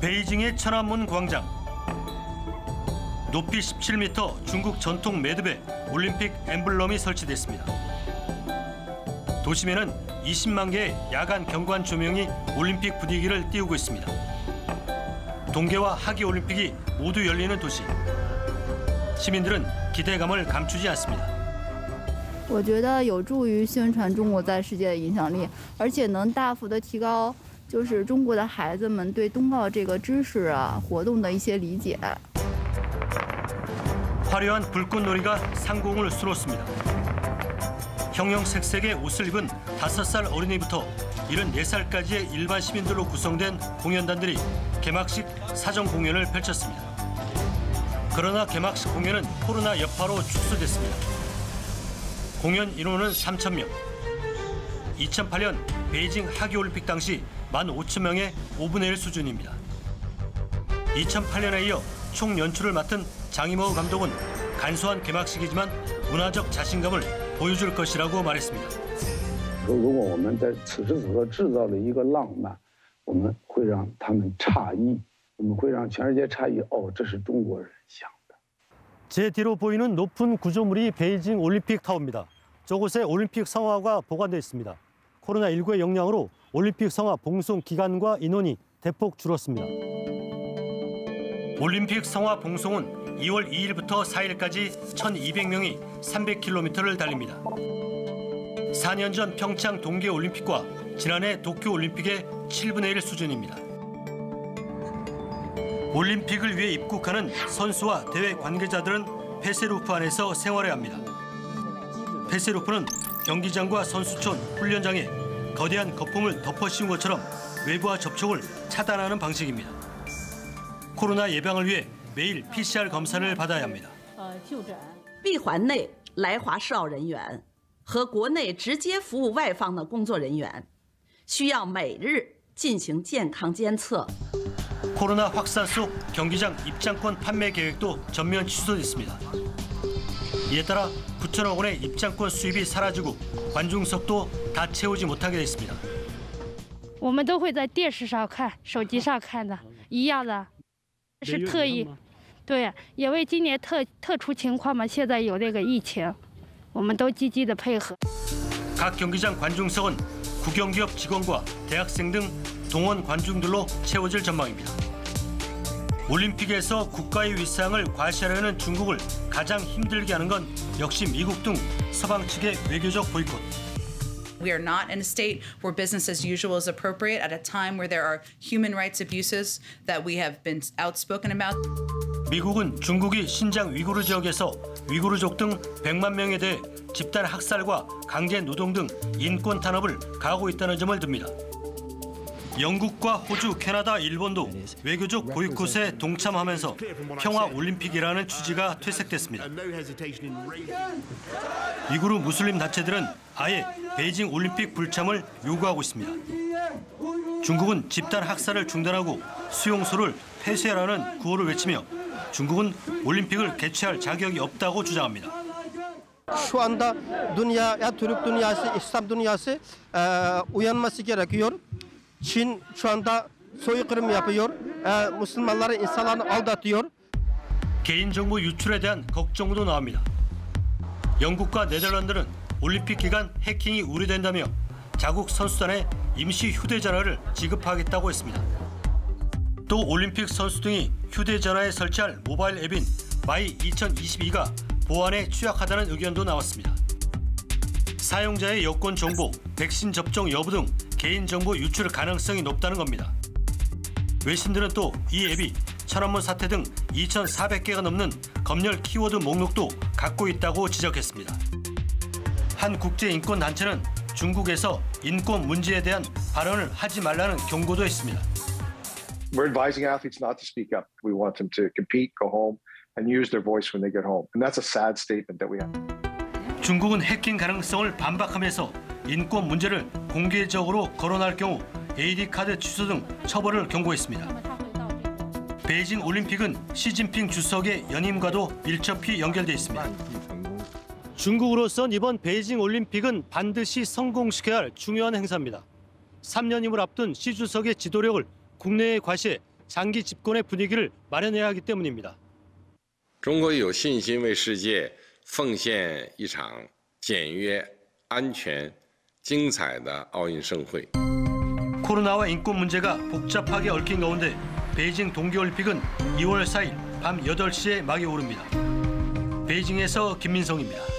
베이징의 천안문 광장. 높이 17m 중국 전통 매듭에 올림픽 엠블럼이 설치됐습니다. 도심에는 20만 개의 야간 경관 조명이 올림픽 분위기를 띄우고 있습니다. 동계와 하계 올림픽이 모두 열리는 도시. 시민들은 기대감을 감추지 않습니다. 我觉得有助于宣传中国在世界的影响力，而且能大幅的提高就是中国的孩子们对冬奥这个知识啊活动的一些理解。 화려한 불꽃놀이가 상공을 수놓습니다. 형형색색의 옷을 입은 5살 어린이부터 74살까지의 일반 시민들로 구성된 공연단들이 개막식 사전 공연을 펼쳤습니다. 그러나 개막식 공연은 코로나 여파로 축소됐습니다. 공연 인원은 3,000명. 2008년 베이징 하계올림픽 당시 15,000명의 5분의 1 수준입니다. 2008년에 이어 총 연출을 맡은 장이모 감독은 간소한 개막식이지만 문화적 자신감을 보여줄 것이라고 말했습니다. 如果我们在此时此刻制造了一个浪漫，我们会让他们诧异，我们会让全世界诧异，哦，这是中国人想的。 제 뒤로 보이는 높은 구조물이 베이징 올림픽 타워입니다. 저곳에 올림픽 성화가 보관돼 있습니다. 코로나19의 영향으로 올림픽 성화 봉송 기간과 인원이 대폭 줄었습니다. 올림픽 성화 봉송은 2월 2일부터 4일까지 1,200명이 300km를 달립니다. 4년 전 평창 동계올림픽과 지난해 도쿄올림픽의 7분의 1 수준입니다. 올림픽을 위해 입국하는 선수와 대회 관계자들은 페세루프 안에서 생활해야 합니다. 페세루프는 경기장과 선수촌, 훈련장에 거대한 거품을 덮어 씌운 것처럼 외부와 접촉을 차단하는 방식입니다. 코로나 예방을 위해 매일 PCR 검사를 받아야 합니다. 闭环内来华涉奥人员和国内直接服务外方的工作人员需要每日进行健康监测. 코로나 확산 속 경기장 입장권 판매 계획도 전면 취소됐습니다. 이에 따라 9천억 원의 입장권 수입이 사라지고 관중석도 다 채우지 못하게 됐습니다. 我们都会在电视上看、手机上看的，一样的，是特意，对，因为今年特殊情况嘛，现在有这个疫情，我们都积极的配合。 각 경기장 관중석은 국영기업 직원과 대학생 등 동원 관중들로 채워질 전망입니다. 올림픽에서 국가의 위상을 과시하려는 중국을 가장 힘들게 하는 건 역시 미국 등 서방 측의 외교적 보이콧. We are not in a state where business as usual is appropriate at a time where there are human rights abuses that we have been outspoken about. 미국은 중국이 신장 위구르 지역에서 위구르족 등 100만 명에 대해 집단 학살과 강제 노동 등 인권 탄압을 가하고 있다는 점을 듭니다. 영국과 호주, 캐나다, 일본도 외교적 보이콧에 동참하면서 평화 올림픽이라는 취지가 퇴색됐습니다. 위구르 무슬림 단체들은 아예 베이징 올림픽 불참을 요구하고 있습니다. 중국은 집단 학살을 중단하고 수용소를 폐쇄하라는 구호를 외치며 중국은 올림픽을 개최할 자격이 없다고 주장합니다. Şu anda dünya, ya Türk dünyası, İslam dünyası uyanması gerekiyor. Çin şu anda soykırım yapıyor. Müslümanları, insanları aldatıyor. 개인정보 유출에 대한 걱정도 나옵니다. 영국과 네덜란드는 올림픽 기간 해킹이 우려된다며 자국 선수단에 임시 휴대전화를 지급하겠다고 했습니다. 또 올림픽 선수 등이 휴대전화에 설치할 모바일 앱인 마이 2022가 보안에 취약하다는 의견도 나왔습니다. 사용자의 여권 정보, 백신 접종 여부 등 개인정보 유출 가능성이 높다는 겁니다. 외신들은 또 이 앱이 천안문 사태 등 2,400개가 넘는 검열 키워드 목록도 갖고 있다고 지적했습니다. 한 국제인권단체는 중국에서 인권 문제에 대한 발언을 하지 말라는 경고도 했습니다. We're advising athletes not to speak up. We want them to compete, go home, and use their voice when they get home. And that's a sad statement that we have. 중국은 해킹 가능성을 반박하면서 인권 문제를 공개적으로 거론할 경우 AD 카드 취소 등 처벌을 경고했습니다. 베이징 올림픽은 시진핑 주석의 연임과도 밀접히 연결돼 있습니다. 중국으로선 이번 베이징 올림픽은 반드시 성공시켜야 할 중요한 행사입니다. 3년임을 앞둔 시 주석의 지도력을 국내에 과시해 장기 집권의 분위기를 마련해야 하기 때문입니다. 中国有信心为世界奉献一场简约、安全、精彩的奥运盛会。 코로나와 인권 문제가 복잡하게 얽힌 가운데 베이징 동계올림픽은 2월 4일 밤 8시에 막이 오릅니다. 베이징에서 김민성입니다.